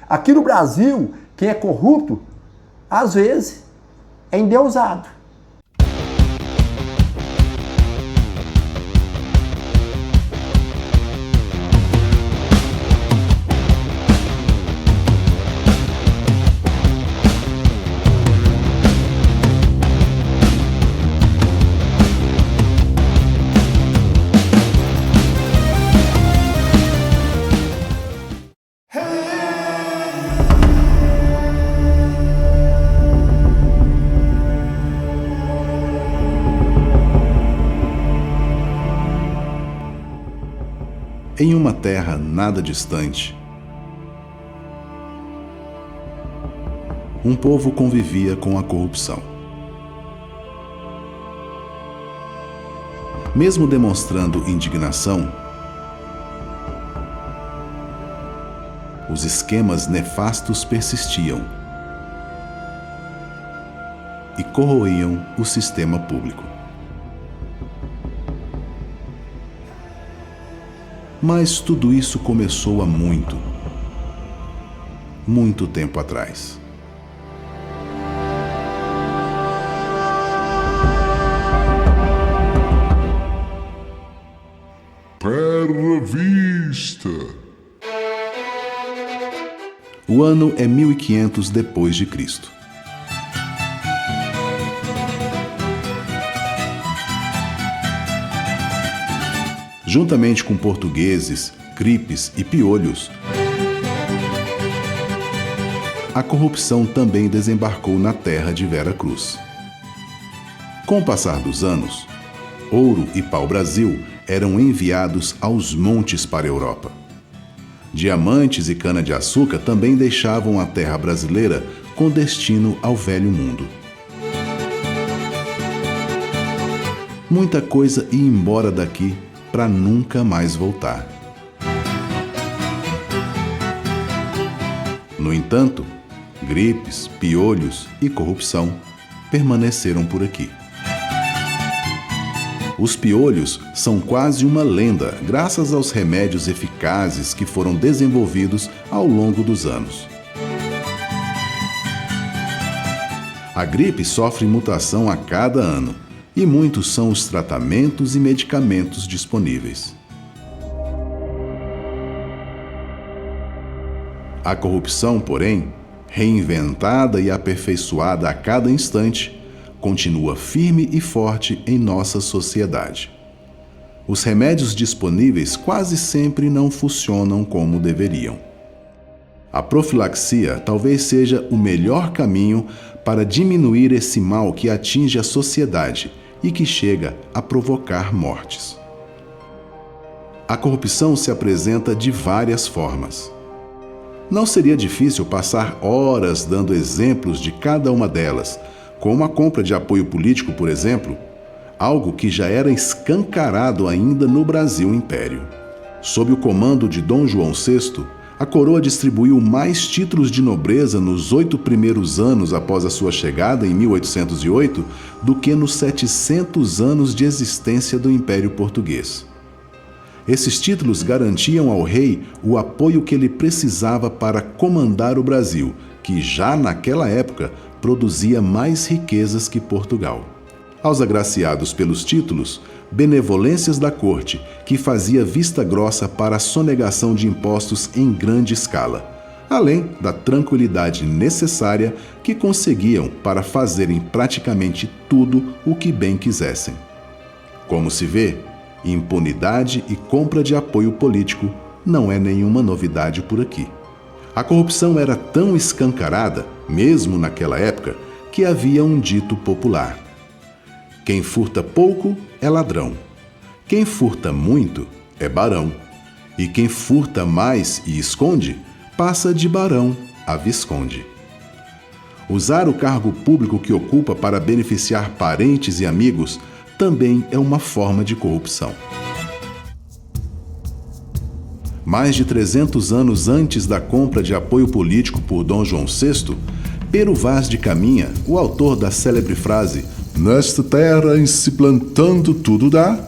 Aqui no Brasil, quem é corrupto, às vezes, é endeusado. Em uma terra nada distante, um povo convivia com a corrupção. Mesmo demonstrando indignação, os esquemas nefastos persistiam e corroíam o sistema público. Mas tudo isso começou há muito tempo atrás. Terra Vista. O ano é 1500 depois de Cristo. Juntamente com portugueses, gripes e piolhos, a corrupção também desembarcou na terra de Vera Cruz. Com o passar dos anos, ouro e pau-brasil eram enviados aos montes para a Europa. Diamantes e cana-de-açúcar também deixavam a terra brasileira com destino ao velho mundo. Muita coisa ia embora daqui para nunca mais voltar. No entanto, gripes, piolhos e corrupção permaneceram por aqui. Os piolhos são quase uma lenda, graças aos remédios eficazes que foram desenvolvidos ao longo dos anos. A gripe sofre mutação a cada ano, e muitos são os tratamentos e medicamentos disponíveis. A corrupção, porém, reinventada e aperfeiçoada a cada instante, continua firme e forte em nossa sociedade. Os remédios disponíveis quase sempre não funcionam como deveriam. A profilaxia talvez seja o melhor caminho para diminuir esse mal que atinge a sociedade e que chega a provocar mortes. A corrupção se apresenta de várias formas. Não seria difícil passar horas dando exemplos de cada uma delas, como a compra de apoio político, por exemplo, algo que já era escancarado ainda no Brasil Império. Sob o comando de Dom João VI, a coroa distribuiu mais títulos de nobreza nos 8 primeiros anos após a sua chegada, em 1808, do que nos 700 anos de existência do Império Português. Esses títulos garantiam ao rei o apoio que ele precisava para comandar o Brasil, que já naquela época produzia mais riquezas que Portugal. Aos agraciados pelos títulos, benevolências da corte, que fazia vista grossa para a sonegação de impostos em grande escala, além da tranquilidade necessária que conseguiam para fazerem praticamente tudo o que bem quisessem. Como se vê, impunidade e compra de apoio político não é nenhuma novidade por aqui. A corrupção era tão escancarada, mesmo naquela época, que havia um dito popular: quem furta pouco é ladrão, quem furta muito é barão, e quem furta mais e esconde, passa de barão a visconde. Usar o cargo público que ocupa para beneficiar parentes e amigos também é uma forma de corrupção. Mais de 300 anos antes da compra de apoio político por Dom João VI, Pero Vaz de Caminha, o autor da célebre frase "Nesta terra em se plantando tudo dá",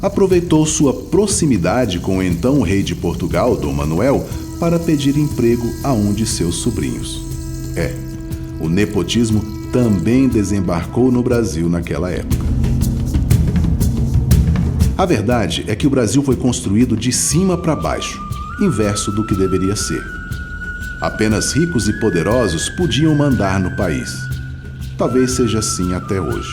aproveitou sua proximidade com o então rei de Portugal, Dom Manuel, para pedir emprego a um de seus sobrinhos. O nepotismo também desembarcou no Brasil naquela época. A verdade é que o Brasil foi construído de cima para baixo, inverso do que deveria ser. Apenas ricos e poderosos podiam mandar no país. Talvez seja assim até hoje.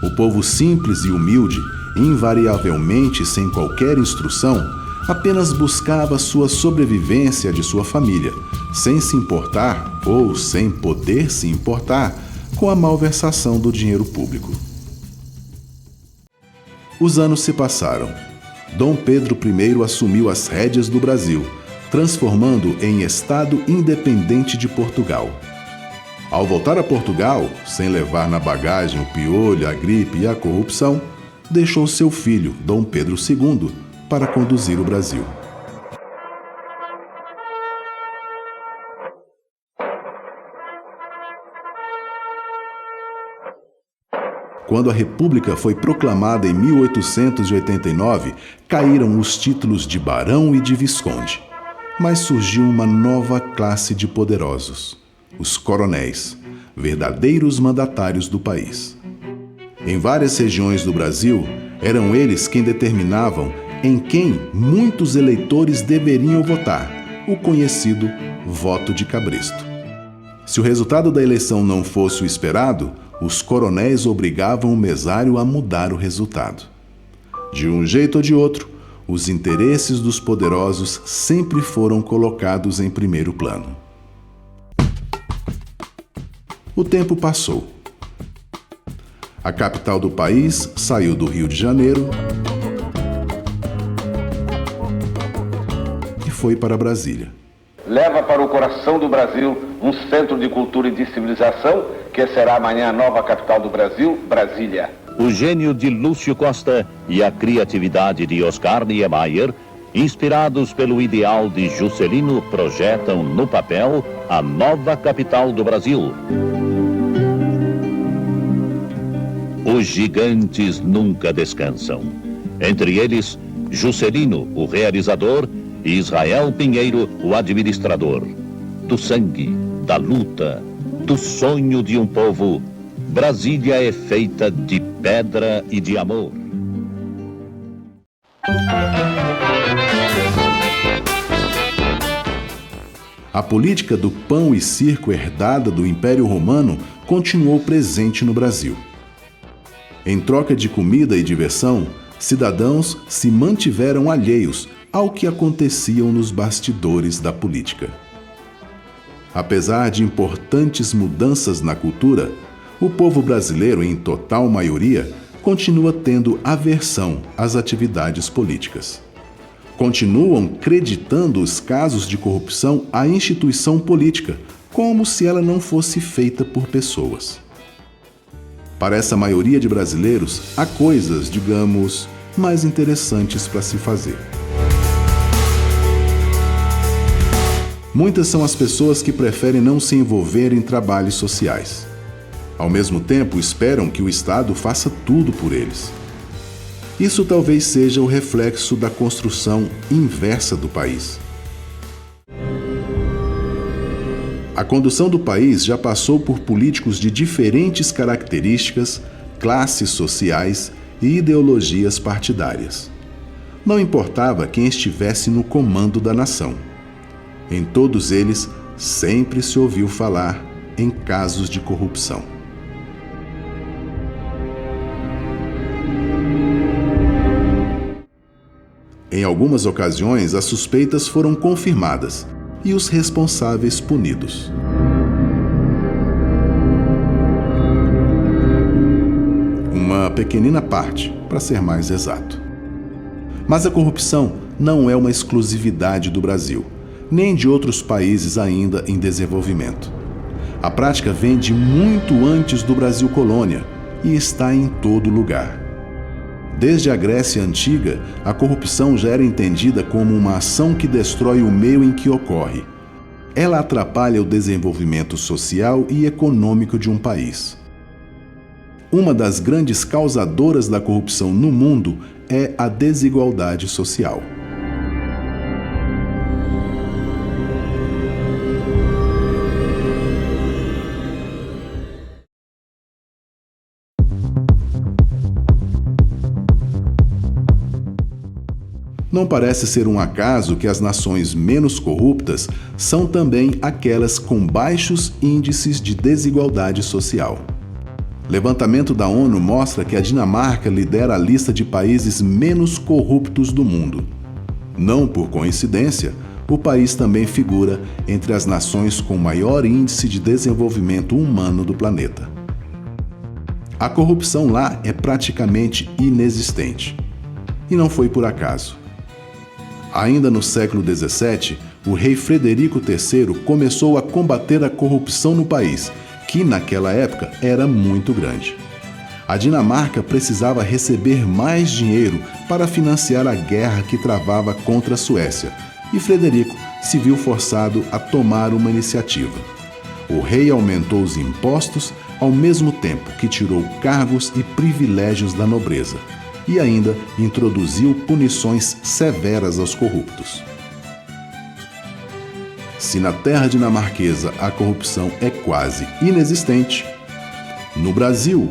O povo simples e humilde, invariavelmente sem qualquer instrução, apenas buscava sua sobrevivência de sua família, sem se importar ou sem poder se importar com a malversação do dinheiro público. Os anos se passaram. Dom Pedro I assumiu as rédeas do Brasil, transformando em Estado independente de Portugal. Ao voltar a Portugal, sem levar na bagagem o piolho, a gripe e a corrupção, deixou seu filho, Dom Pedro II, para conduzir o Brasil. Quando a República foi proclamada em 1889, caíram os títulos de barão e de visconde. Mas surgiu uma nova classe de poderosos, os coronéis, verdadeiros mandatários do país. Em várias regiões do Brasil, eram eles quem determinavam em quem muitos eleitores deveriam votar, o conhecido voto de cabresto. Se o resultado da eleição não fosse o esperado, os coronéis obrigavam o mesário a mudar o resultado. De um jeito ou de outro, os interesses dos poderosos sempre foram colocados em primeiro plano. O tempo passou. A capital do país saiu do Rio de Janeiro e foi para Brasília. Leva para o coração do Brasil um centro de cultura e de civilização, que será amanhã a nova capital do Brasil, Brasília. O gênio de Lúcio Costa e a criatividade de Oscar Niemeyer, inspirados pelo ideal de Juscelino, projetam no papel a nova capital do Brasil. Os gigantes nunca descansam. Entre eles, Juscelino, o realizador, e Israel Pinheiro, o administrador. Do sangue, da luta, do sonho de um povo, Brasília é feita de pedra e de amor. A política do pão e circo herdada do Império Romano continuou presente no Brasil. Em troca de comida e diversão, cidadãos se mantiveram alheios ao que aconteciam nos bastidores da política. Apesar de importantes mudanças na cultura, o povo brasileiro, em total maioria, continua tendo aversão às atividades políticas. Continuam creditando os casos de corrupção à instituição política, como se ela não fosse feita por pessoas. Para essa maioria de brasileiros, há coisas, digamos, mais interessantes para se fazer. Muitas são as pessoas que preferem não se envolver em trabalhos sociais. Ao mesmo tempo, esperam que o Estado faça tudo por eles. Isso talvez seja o reflexo da construção inversa do país. A condução do país já passou por políticos de diferentes características, classes sociais e ideologias partidárias. Não importava quem estivesse no comando da nação. Em todos eles, sempre se ouviu falar em casos de corrupção. Em algumas ocasiões, as suspeitas foram confirmadas e os responsáveis punidos. Uma pequenina parte, para ser mais exato. Mas a corrupção não é uma exclusividade do Brasil, nem de outros países ainda em desenvolvimento. A prática vem de muito antes do Brasil colônia e está em todo lugar. Desde a Grécia Antiga, a corrupção já era entendida como uma ação que destrói o meio em que ocorre. Ela atrapalha o desenvolvimento social e econômico de um país. Uma das grandes causadoras da corrupção no mundo é a desigualdade social. Não parece ser um acaso que as nações menos corruptas são também aquelas com baixos índices de desigualdade social. Levantamento da ONU mostra que a Dinamarca lidera a lista de países menos corruptos do mundo. Não por coincidência, o país também figura entre as nações com maior índice de desenvolvimento humano do planeta. A corrupção lá é praticamente inexistente. E não foi por acaso. Ainda no século XVII, o rei Frederico III começou a combater a corrupção no país, que naquela época era muito grande. A Dinamarca precisava receber mais dinheiro para financiar a guerra que travava contra a Suécia, e Frederico se viu forçado a tomar uma iniciativa. O rei aumentou os impostos ao mesmo tempo que tirou cargos e privilégios da nobreza, e ainda introduziu punições severas aos corruptos. Se na terra dinamarquesa a corrupção é quase inexistente, no Brasil,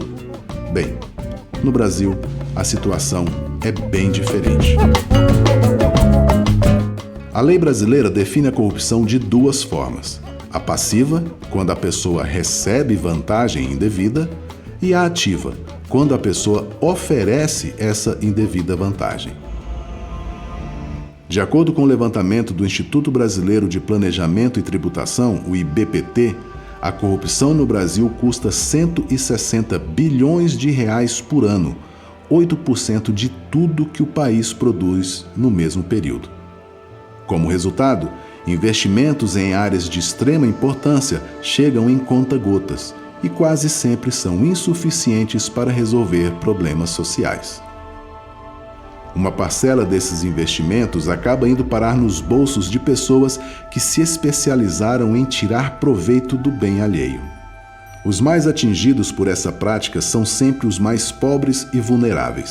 no Brasil a situação é bem diferente. A lei brasileira define a corrupção de duas formas: a passiva, quando a pessoa recebe vantagem indevida, e a ativa, quando a pessoa oferece essa indevida vantagem. De acordo com o levantamento do Instituto Brasileiro de Planejamento e Tributação, o IBPT, a corrupção no Brasil custa 160 bilhões de reais por ano, 8% de tudo que o país produz no mesmo período. Como resultado, investimentos em áreas de extrema importância chegam em conta-gotas e quase sempre são insuficientes para resolver problemas sociais. Uma parcela desses investimentos acaba indo parar nos bolsos de pessoas que se especializaram em tirar proveito do bem alheio. Os mais atingidos por essa prática são sempre os mais pobres e vulneráveis.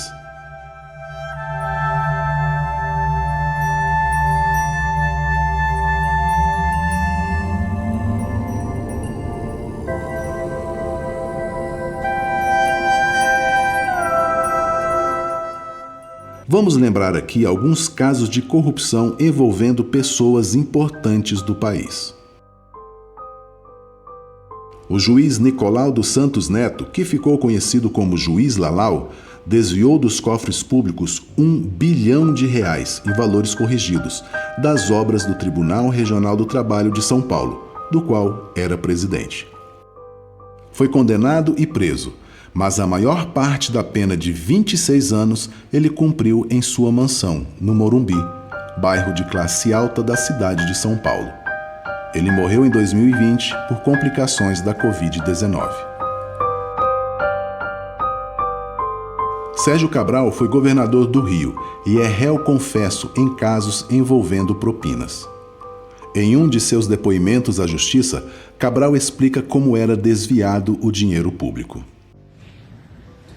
Vamos lembrar aqui alguns casos de corrupção envolvendo pessoas importantes do país. O juiz Nicolau dos Santos Neto, que ficou conhecido como Juiz Lalau, desviou dos cofres públicos R$1 bilhão em valores corrigidos das obras do Tribunal Regional do Trabalho de São Paulo, do qual era presidente. Foi condenado e preso, mas a maior parte da pena de 26 anos ele cumpriu em sua mansão, no Morumbi, bairro de classe alta da cidade de São Paulo. Ele morreu em 2020 por complicações da Covid-19. Sérgio Cabral foi governador do Rio e é réu confesso em casos envolvendo propinas. Em um de seus depoimentos à Justiça, Cabral explica como era desviado o dinheiro público.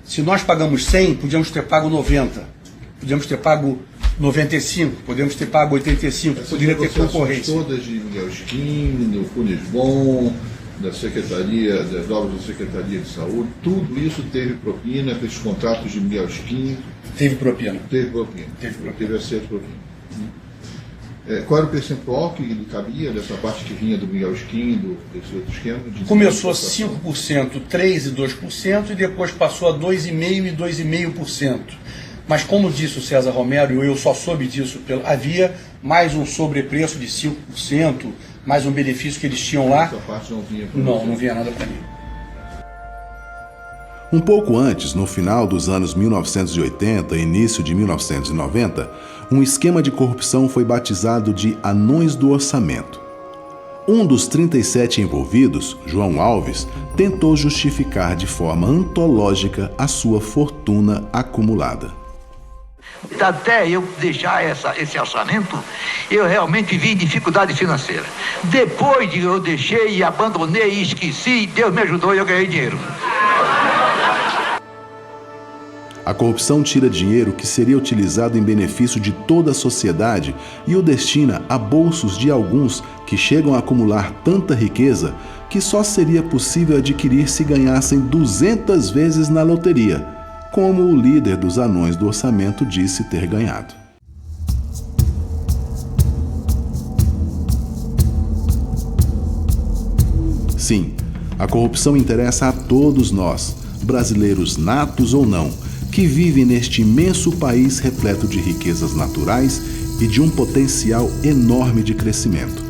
Se nós pagamos 100, podíamos ter pago 90, podíamos ter pago 95, podíamos ter pago 85, poderia ter concorrência. Todas de Miguel Schim, do Funesbon, da Secretaria, das obras da Secretaria de Saúde, tudo isso teve propina, aqueles contratos de Miguel Schim. Teve propina. Teve propina. Teve acesso de propina. Qual era o percentual que lhe cabia dessa parte que vinha do Miguel Schim, desse outro esquema? Começou 5%, 3% e 2%, e depois passou a 2,5% e 2,5%. Mas como disse o César Romero, e eu só soube disso, havia mais um sobrepreço de 5%, mais um benefício que eles tinham lá. Essa parte não vinha para não vinha nada para mim. Um pouco antes, no final dos anos 1980 e início de 1990, um esquema de corrupção foi batizado de Anões do Orçamento. Um dos 37 envolvidos, João Alves, tentou justificar de forma antológica a sua fortuna acumulada. Até eu deixar esse orçamento, eu realmente vi dificuldade financeira. Depois de eu deixei e abandonei e esqueci, Deus me ajudou e eu ganhei dinheiro. A corrupção tira dinheiro que seria utilizado em benefício de toda a sociedade e o destina a bolsos de alguns que chegam a acumular tanta riqueza que só seria possível adquirir se ganhassem 200 vezes na loteria, como o líder dos Anões do Orçamento disse ter ganhado. Sim, a corrupção interessa a todos nós, brasileiros natos ou não, que vivem neste imenso país repleto de riquezas naturais e de um potencial enorme de crescimento.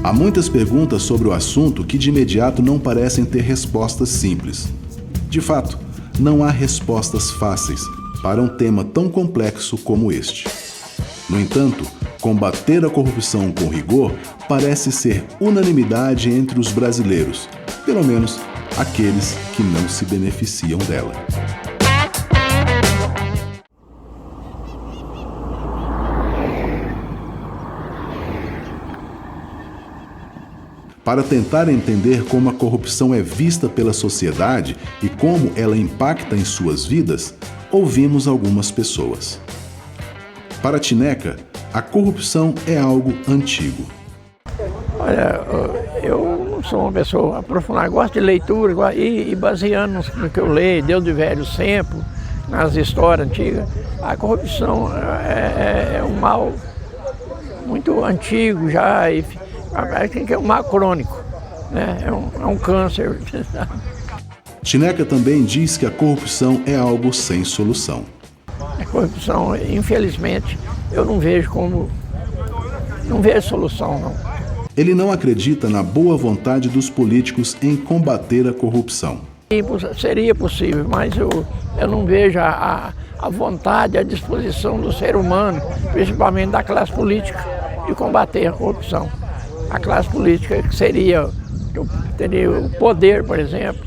Há muitas perguntas sobre o assunto que de imediato não parecem ter respostas simples. De fato, não há respostas fáceis para um tema tão complexo como este. No entanto, combater a corrupção com rigor parece ser unanimidade entre os brasileiros, pelo menos aqueles que não se beneficiam dela. Para tentar entender como a corrupção é vista pela sociedade e como ela impacta em suas vidas, ouvimos algumas pessoas. Para Tineca, a corrupção é algo antigo. Olha, eu não sou uma pessoa aprofundada, gosto de leitura e baseando no que eu leio, Deus de velho sempre, nas histórias antigas, a corrupção é um mal muito antigo já, é um mal crônico, né? É um câncer. Tineca também diz que a corrupção é algo sem solução. A corrupção, infelizmente, eu não vejo solução, não. Ele não acredita na boa vontade dos políticos em combater a corrupção. Seria possível, mas eu não vejo a vontade, a disposição do ser humano, principalmente da classe política, de combater a corrupção. A classe política que teria o poder, por exemplo,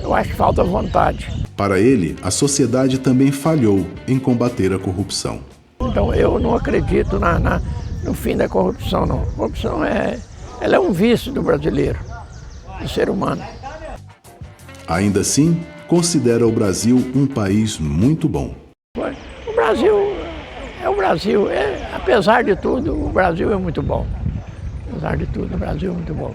eu acho que falta vontade. Para ele, a sociedade também falhou em combater a corrupção. Então eu não acredito no fim da corrupção, não. A corrupção ela é um vício do brasileiro, do ser humano. Ainda assim, considera o Brasil um país muito bom. O Brasil é o Brasil. Apesar de tudo, o Brasil é muito bom. Apesar de tudo, o Brasil é muito bom.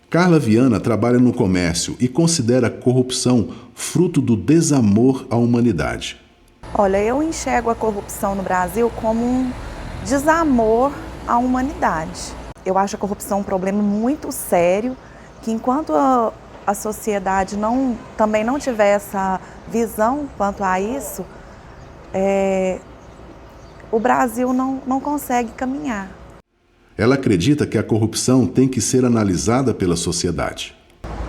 Carla Viana trabalha no comércio e considera a corrupção fruto do desamor à humanidade. Olha, eu enxergo a corrupção no Brasil como um desamor à humanidade. Eu acho a corrupção um problema muito sério, que enquanto a sociedade também não tiver essa visão quanto a isso, o Brasil não consegue caminhar. Ela acredita que a corrupção tem que ser analisada pela sociedade.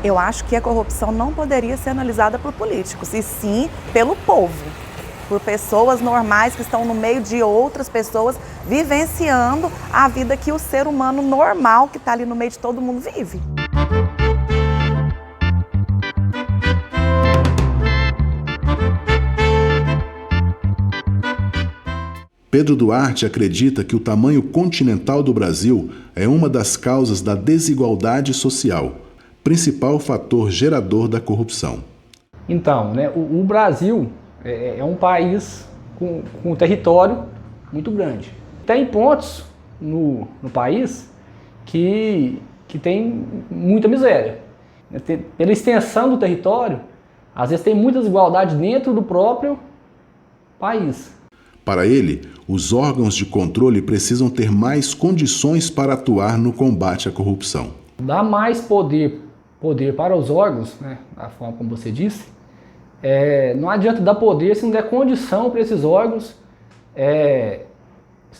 Eu acho que a corrupção não poderia ser analisada por políticos, e sim pelo povo, por pessoas normais que estão no meio de outras pessoas, vivenciando a vida que o ser humano normal, que está ali no meio de todo mundo, vive. Pedro Duarte acredita que o tamanho continental do Brasil é uma das causas da desigualdade social, principal fator gerador da corrupção. Então, né, o Brasil é um país com um território muito grande. Tem pontos no país que tem muita miséria. Pela extensão do território, às vezes tem muita desigualdade dentro do próprio país. Para ele, os órgãos de controle precisam ter mais condições para atuar no combate à corrupção. Dar mais poder para os órgãos, né, da forma como você disse, não adianta dar poder se não der condição para esses órgãos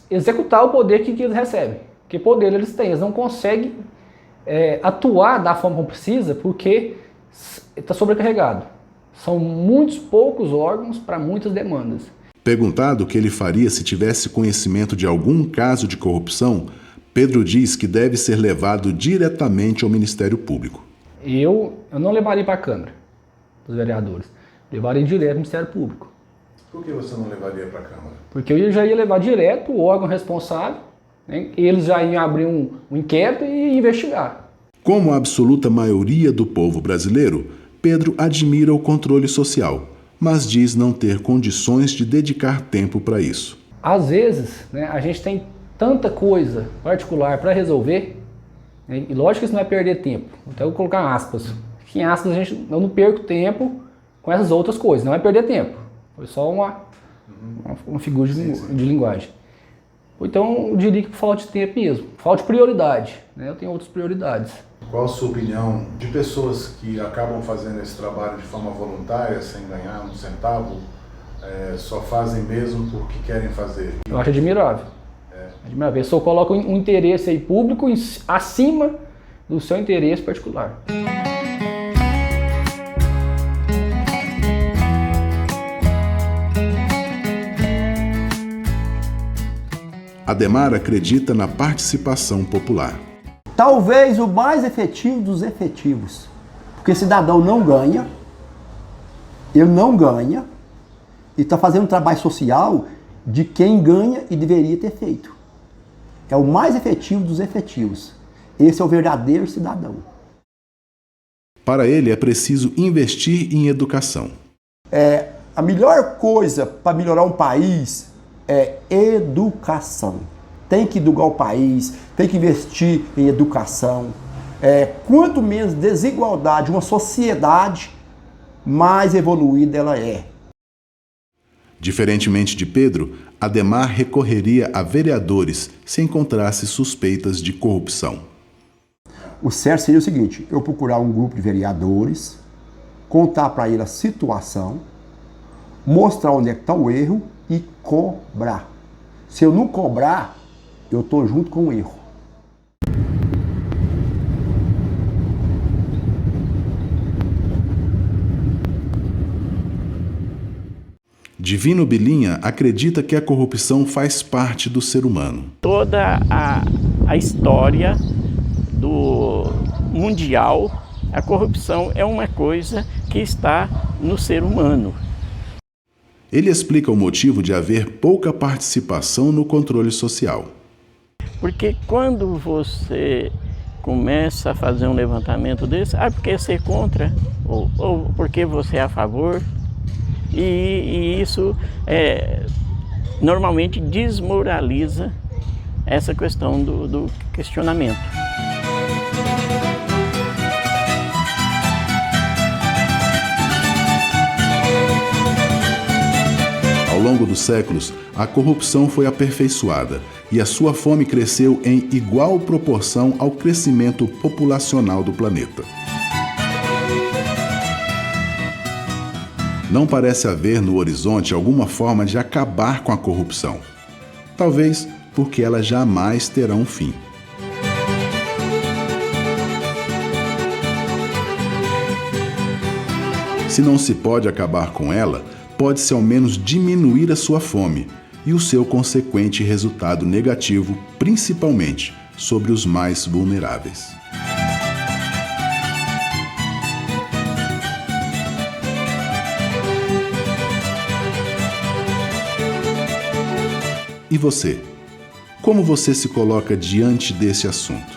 executar o poder que eles recebem. Que poder eles têm, eles não conseguem atuar da forma como precisa porque está sobrecarregado. São muitos poucos órgãos para muitas demandas. Perguntado o que ele faria se tivesse conhecimento de algum caso de corrupção, Pedro diz que deve ser levado diretamente ao Ministério Público. Eu não levaria para a Câmara dos Vereadores, levaria direto ao Ministério Público. Por que você não levaria para a Câmara? Porque eu já ia levar direto o órgão responsável, né, e eles já iam abrir um inquérito e investigar. Como a absoluta maioria do povo brasileiro, Pedro admira o controle social, mas diz não ter condições de dedicar tempo para isso. Às vezes, né, a gente tem tanta coisa particular para resolver, né, e lógico que isso não é perder tempo. Então eu vou colocar aspas. Em aspas, eu não perco tempo com essas outras coisas, não é perder tempo. Foi só uma figura de linguagem. Então, eu diria que falta de tempo mesmo, falta de prioridade, né? Eu tenho outras prioridades. Qual a sua opinião de pessoas que acabam fazendo esse trabalho de forma voluntária, sem ganhar um centavo, só fazem mesmo porque querem fazer? Eu acho admirável. A pessoa coloca um interesse aí público acima do seu interesse particular. Ademar acredita na participação popular. Talvez o mais efetivo dos efetivos. Porque cidadão não ganha, ele não ganha, e está fazendo um trabalho social de quem ganha e deveria ter feito. É o mais efetivo dos efetivos. Esse é o verdadeiro cidadão. Para ele é preciso investir em educação. A melhor coisa para melhorar um país é educação. Tem que educar o país, tem que investir em educação. Quanto menos desigualdade uma sociedade, mais evoluída ela é. Diferentemente de Pedro, Ademar recorreria a vereadores se encontrasse suspeitas de corrupção. O certo seria o seguinte: eu procurar um grupo de vereadores, contar para ele a situação, mostrar onde é que está o erro e cobrar. Se eu não cobrar, eu estou junto com o erro. Divino Bilinha acredita que a corrupção faz parte do ser humano. Toda a história do mundial, a corrupção é uma coisa que está no ser humano. Ele explica o motivo de haver pouca participação no controle social. Porque quando você começa a fazer um levantamento desse, porque você é contra, ou porque você é a favor, e isso normalmente desmoraliza essa questão do questionamento. Ao longo dos séculos, a corrupção foi aperfeiçoada e a sua fome cresceu em igual proporção ao crescimento populacional do planeta. Não parece haver no horizonte alguma forma de acabar com a corrupção. Talvez porque ela jamais terá um fim. Se não se pode acabar com ela, pode-se ao menos diminuir a sua fome e o seu consequente resultado negativo, principalmente sobre os mais vulneráveis. E você? Como você se coloca diante desse assunto?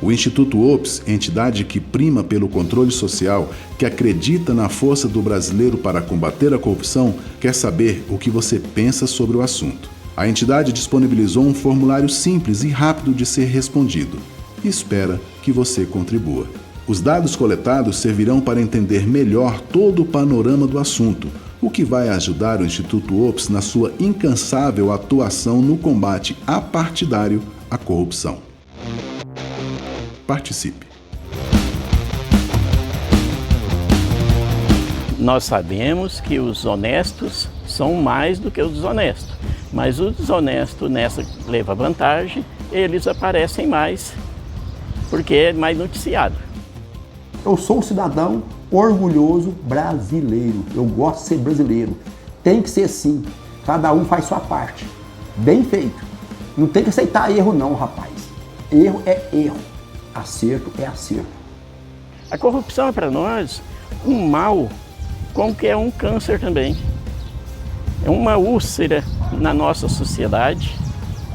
O Instituto OPS, entidade que prima pelo controle social, que acredita na força do brasileiro para combater a corrupção, quer saber o que você pensa sobre o assunto. A entidade disponibilizou um formulário simples e rápido de ser respondido e espera que você contribua. Os dados coletados servirão para entender melhor todo o panorama do assunto, o que vai ajudar o Instituto OPS na sua incansável atuação no combate apartidário à corrupção. Participe. Nós sabemos que os honestos são mais do que os desonestos, mas o desonesto nessa leva vantagem, eles aparecem mais, porque é mais noticiado. Eu sou um cidadão orgulhoso brasileiro, eu gosto de ser brasileiro. Tem que ser assim, cada um faz sua parte, bem feito. Não tem que aceitar erro não, rapaz. Erro é erro, acerto é acerto. A corrupção é para nós um mal, como que é um câncer também. É uma úlcera na nossa sociedade,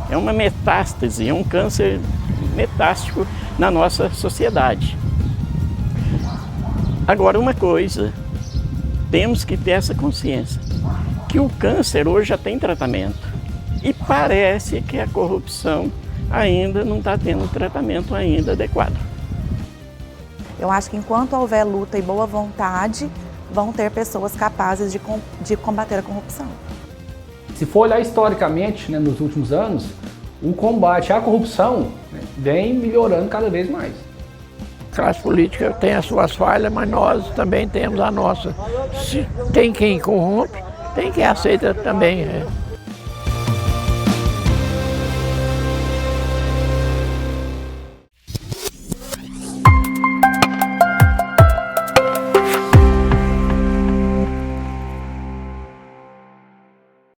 é uma metástase, é um câncer metástico na nossa sociedade. Agora, uma coisa, temos que ter essa consciência, que o câncer hoje já tem tratamento e parece que a corrupção ainda não está tendo um tratamento ainda adequado. Eu acho que enquanto houver luta e boa vontade, vão ter pessoas capazes de combater a corrupção. Se for olhar historicamente, né, nos últimos anos, o combate à corrupção, né, vem melhorando cada vez mais. A classe política tem as suas falhas, mas nós também temos a nossa. Se tem quem corrompe, tem quem aceita também.